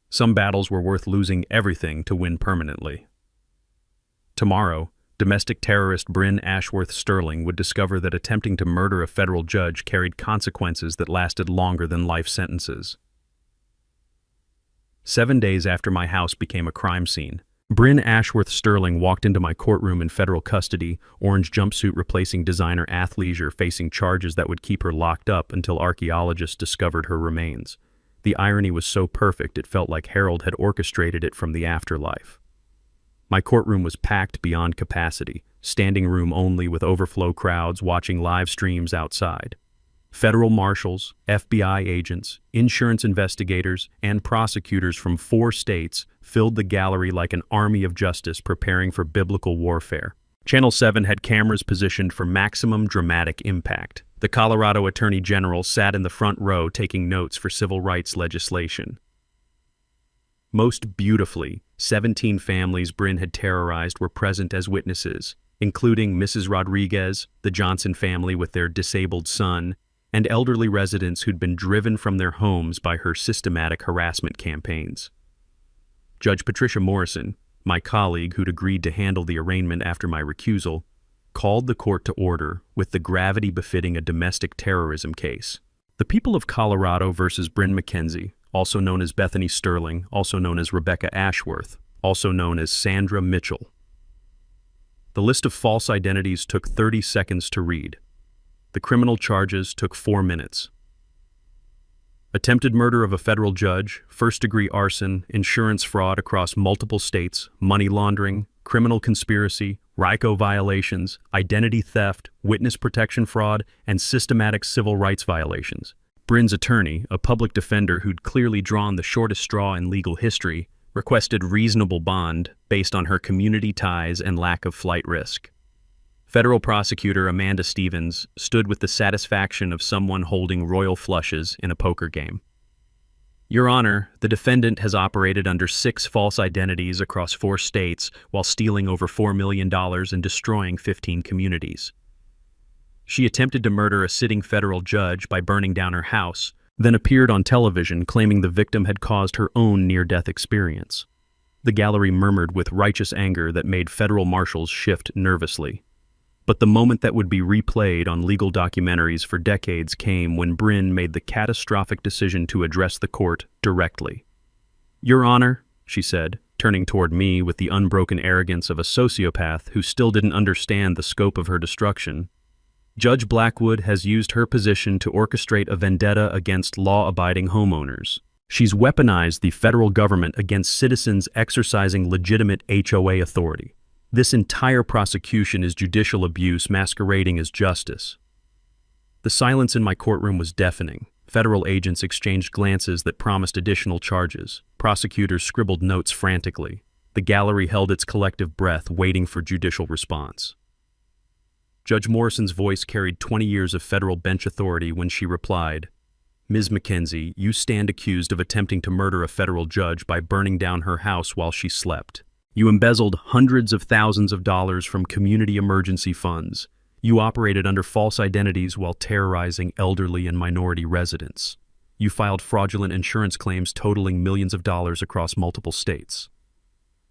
Some battles were worth losing everything to win permanently. Tomorrow, domestic terrorist Bryn Ashworth Sterling would discover that attempting to murder a federal judge carried consequences that lasted longer than life sentences. 7 days after my house became a crime scene, Bryn Ashworth Sterling walked into my courtroom in federal custody, orange jumpsuit replacing designer athleisure, facing charges that would keep her locked up until archaeologists discovered her remains. The irony was so perfect it felt like Harold had orchestrated it from the afterlife. My courtroom was packed beyond capacity, standing room only with overflow crowds watching live streams outside. Federal marshals, FBI agents, insurance investigators, and prosecutors from 4 states filled the gallery like an army of justice preparing for biblical warfare. Channel 7 had cameras positioned for maximum dramatic impact. The Colorado Attorney General sat in the front row taking notes for civil rights legislation. Most beautifully, 17 families Bryn had terrorized were present as witnesses, including Mrs. Rodriguez, the Johnson family with their disabled son, and elderly residents who'd been driven from their homes by her systematic harassment campaigns. Judge Patricia Morrison, my colleague who'd agreed to handle the arraignment after my recusal, called the court to order with the gravity befitting a domestic terrorism case. The people of Colorado versus Bryn McKenzie, also known as Bethany Sterling, also known as Rebecca Ashworth, also known as Sandra Mitchell. The list of false identities took 30 seconds to read. The criminal charges took 4 minutes. Attempted murder of a federal judge, first-degree arson, insurance fraud across multiple states, money laundering, criminal conspiracy, RICO violations, identity theft, witness protection fraud, and systematic civil rights violations. Bryn's attorney, a public defender who'd clearly drawn the shortest straw in legal history, requested reasonable bond based on her community ties and lack of flight risk. Federal prosecutor Amanda Stevens stood with the satisfaction of someone holding royal flushes in a poker game. Your Honor, the defendant has operated under 6 false identities across 4 states while stealing over $4 million and destroying 15 communities. She attempted to murder a sitting federal judge by burning down her house, then appeared on television claiming the victim had caused her own near-death experience. The gallery murmured with righteous anger that made federal marshals shift nervously. But the moment that would be replayed on legal documentaries for decades came when Bryn made the catastrophic decision to address the court directly. "Your Honor," she said, turning toward me with the unbroken arrogance of a sociopath who still didn't understand the scope of her destruction, "Judge Blackwood has used her position to orchestrate a vendetta against law-abiding homeowners. She's weaponized the federal government against citizens exercising legitimate HOA authority. This entire prosecution is judicial abuse masquerading as justice." The silence in my courtroom was deafening. Federal agents exchanged glances that promised additional charges. Prosecutors scribbled notes frantically. The gallery held its collective breath, waiting for judicial response. Judge Morrison's voice carried 20 years of federal bench authority when she replied, "Ms. Mackenzie, you stand accused of attempting to murder a federal judge by burning down her house while she slept. You embezzled hundreds of thousands of dollars from community emergency funds. You operated under false identities while terrorizing elderly and minority residents. You filed fraudulent insurance claims totaling millions of dollars across multiple states."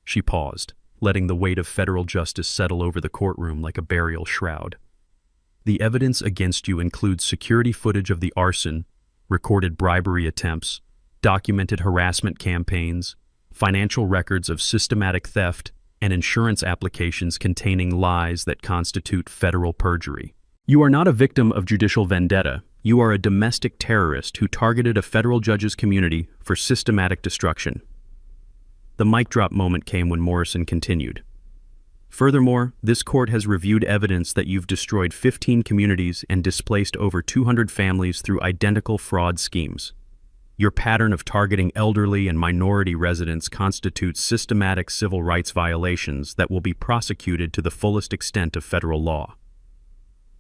She paused, letting the weight of federal justice settle over the courtroom like a burial shroud. "The evidence against you includes security footage of the arson, recorded bribery attempts, documented harassment campaigns, financial records of systematic theft, and insurance applications containing lies that constitute federal perjury. You are not a victim of judicial vendetta. You are a domestic terrorist who targeted a federal judge's community for systematic destruction." The mic drop moment came when Morrison continued. "Furthermore, this court has reviewed evidence that you've destroyed 15 communities and displaced over 200 families through identical fraud schemes. Your pattern of targeting elderly and minority residents constitutes systematic civil rights violations that will be prosecuted to the fullest extent of federal law."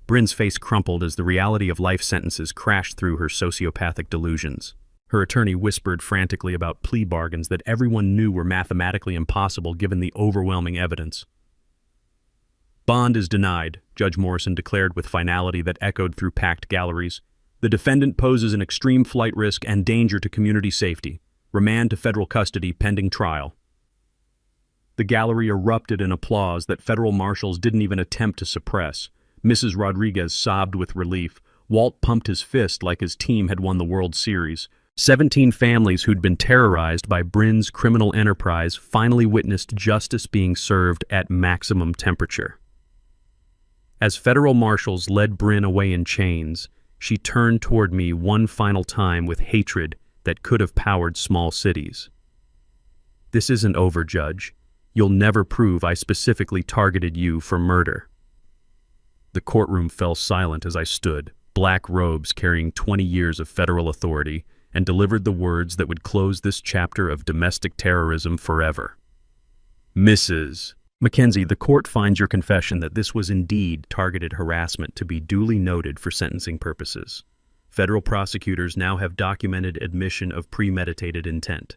Bryn's face crumpled as the reality of life sentences crashed through her sociopathic delusions. Her attorney whispered frantically about plea bargains that everyone knew were mathematically impossible given the overwhelming evidence. "Bond is denied," Judge Morrison declared with finality that echoed through packed galleries. "The defendant poses an extreme flight risk and danger to community safety. Remand to federal custody pending trial." The gallery erupted in applause that federal marshals didn't even attempt to suppress. Mrs. Rodriguez sobbed with relief. Walt pumped his fist like his team had won the World Series. 17 families who'd been terrorized by Bryn's criminal enterprise finally witnessed justice being served at maximum temperature. As federal marshals led Bryn away in chains, she turned toward me one final time with hatred that could have powered small cities. "This isn't over, Judge. You'll never prove I specifically targeted you for murder." The courtroom fell silent as I stood, black robes carrying 20 years of federal authority, and delivered the words that would close this chapter of domestic terrorism forever. "Mrs. Mackenzie, the court finds your confession that this was indeed targeted harassment to be duly noted for sentencing purposes. Federal prosecutors now have documented admission of premeditated intent.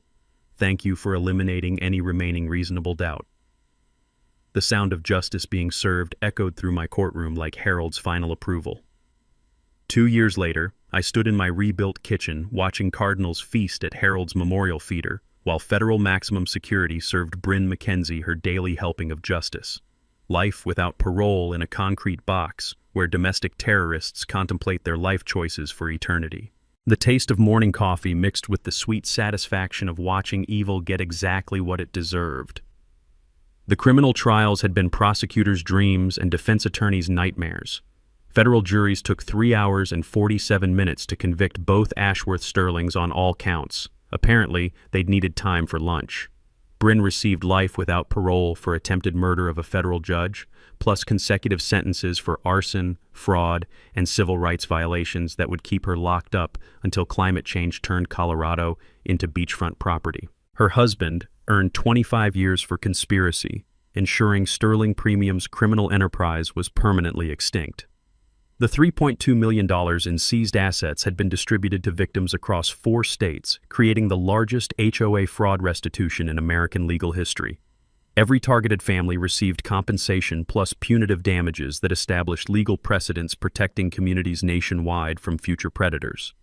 Thank you for eliminating any remaining reasonable doubt." The sound of justice being served echoed through my courtroom like Harold's final approval. 2 years later, I stood in my rebuilt kitchen watching Cardinals feast at Harold's memorial feeder, while federal maximum security served Bryn Mackenzie her daily helping of justice. Life without parole in a concrete box, where domestic terrorists contemplate their life choices for eternity. The taste of morning coffee mixed with the sweet satisfaction of watching evil get exactly what it deserved. The criminal trials had been prosecutors' dreams and defense attorneys' nightmares. Federal juries took 3 hours and 47 minutes to convict both Ashworth Sterlings on all counts. Apparently, they'd needed time for lunch. Bryn received life without parole for attempted murder of a federal judge, plus consecutive sentences for arson, fraud, and civil rights violations that would keep her locked up until climate change turned Colorado into beachfront property. Her husband earned 25 years for conspiracy, ensuring Sterling Premium's criminal enterprise was permanently extinct. The $3.2 million in seized assets had been distributed to victims across 4 states, creating the largest HOA fraud restitution in American legal history. Every targeted family received compensation plus punitive damages that established legal precedents protecting communities nationwide from future predators.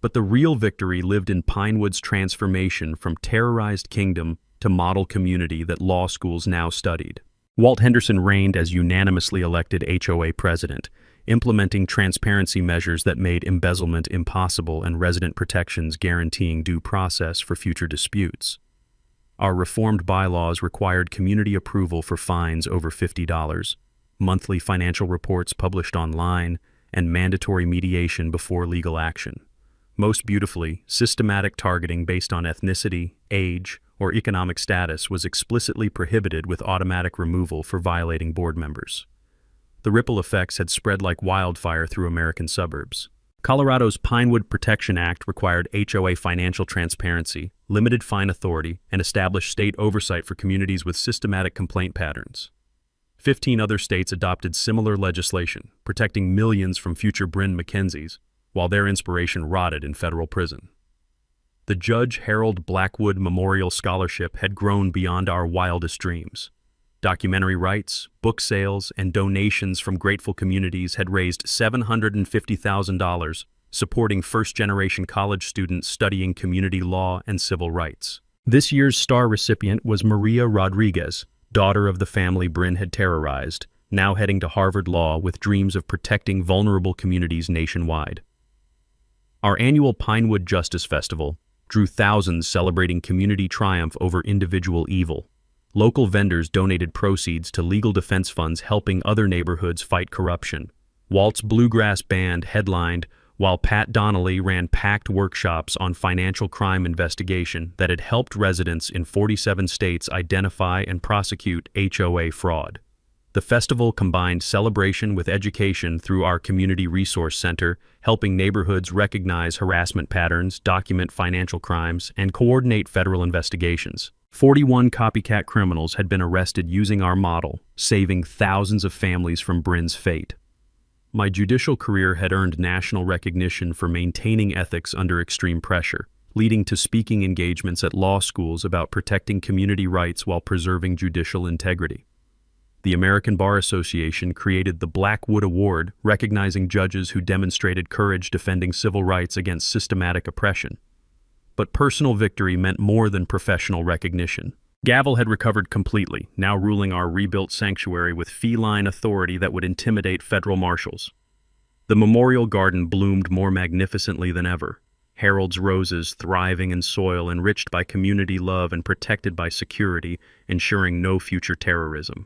But the real victory lived in Pinewood's transformation from terrorized kingdom to model community that law schools now studied. Walt Henderson reigned as unanimously elected HOA president, implementing transparency measures that made embezzlement impossible and resident protections guaranteeing due process for future disputes. Our reformed bylaws required community approval for fines over $50, monthly financial reports published online, and mandatory mediation before legal action. Most beautifully, systematic targeting based on ethnicity, age, or economic status was explicitly prohibited with automatic removal for violating board members. The ripple effects had spread like wildfire through American suburbs. Colorado's Pinewood Protection Act required HOA financial transparency, limited fine authority, and established state oversight for communities with systematic complaint patterns. 15 other states adopted similar legislation, protecting millions from future Bryn Mackenzies, while their inspiration rotted in federal prison. The Judge Harold Blackwood Memorial Scholarship had grown beyond our wildest dreams. Documentary rights, book sales, and donations from grateful communities had raised $750,000, supporting first-generation college students studying community law and civil rights. This year's star recipient was Maria Rodriguez, daughter of the family Bryn had terrorized, now heading to Harvard Law with dreams of protecting vulnerable communities nationwide. Our annual Pinewood Justice Festival drew thousands celebrating community triumph over individual evil. Local vendors donated proceeds to legal defense funds helping other neighborhoods fight corruption. Walt's Bluegrass Band headlined, while Pat Donnelly ran packed workshops on financial crime investigation that had helped residents in 47 states identify and prosecute HOA fraud. The festival combined celebration with education through our Community Resource Center, helping neighborhoods recognize harassment patterns, document financial crimes, and coordinate federal investigations. 41 copycat criminals had been arrested using our model, saving thousands of families from Bryn's fate. My judicial career had earned national recognition for maintaining ethics under extreme pressure, leading to speaking engagements at law schools about protecting community rights while preserving judicial integrity. The American Bar Association created the Blackwood Award, recognizing judges who demonstrated courage defending civil rights against systematic oppression. But personal victory meant more than professional recognition. Gavel had recovered completely, now ruling our rebuilt sanctuary with feline authority that would intimidate federal marshals. The memorial garden bloomed more magnificently than ever, Harold's roses thriving in soil enriched by community love and protected by security, ensuring no future terrorism.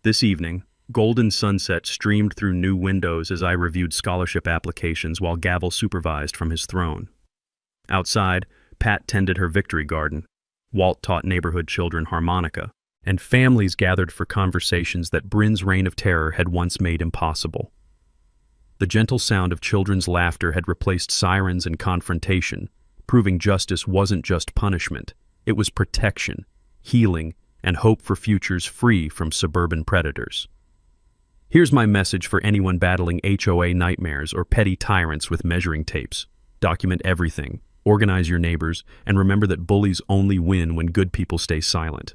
This evening, golden sunset streamed through new windows as I reviewed scholarship applications while Gavel supervised from his throne. Outside, Pat tended her victory garden, Walt taught neighborhood children harmonica, and families gathered for conversations that Bryn's reign of terror had once made impossible. The gentle sound of children's laughter had replaced sirens and confrontation, proving justice wasn't just punishment, it was protection, healing, and hope for futures free from suburban predators. Here's my message for anyone battling HOA nightmares or petty tyrants with measuring tapes. Document everything, organize your neighbors, and remember that bullies only win when good people stay silent.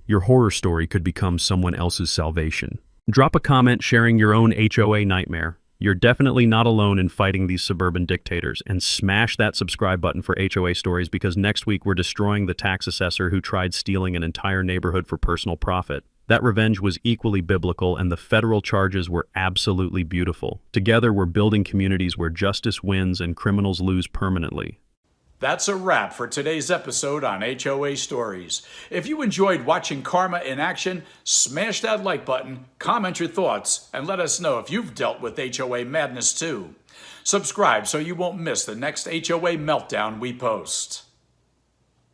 Your horror story could become someone else's salvation. Drop a comment sharing your own HOA nightmare. You're definitely not alone in fighting these suburban dictators, and smash that subscribe button for HOA stories because next week we're destroying the tax assessor who tried stealing an entire neighborhood for personal profit. That revenge was equally biblical, and the federal charges were absolutely beautiful. Together, we're building communities where justice wins and criminals lose permanently. That's a wrap for today's episode on HOA Stories. If you enjoyed watching Karma in action, smash that like button, comment your thoughts, and let us know if you've dealt with HOA madness too. Subscribe so you won't miss the next HOA meltdown we post.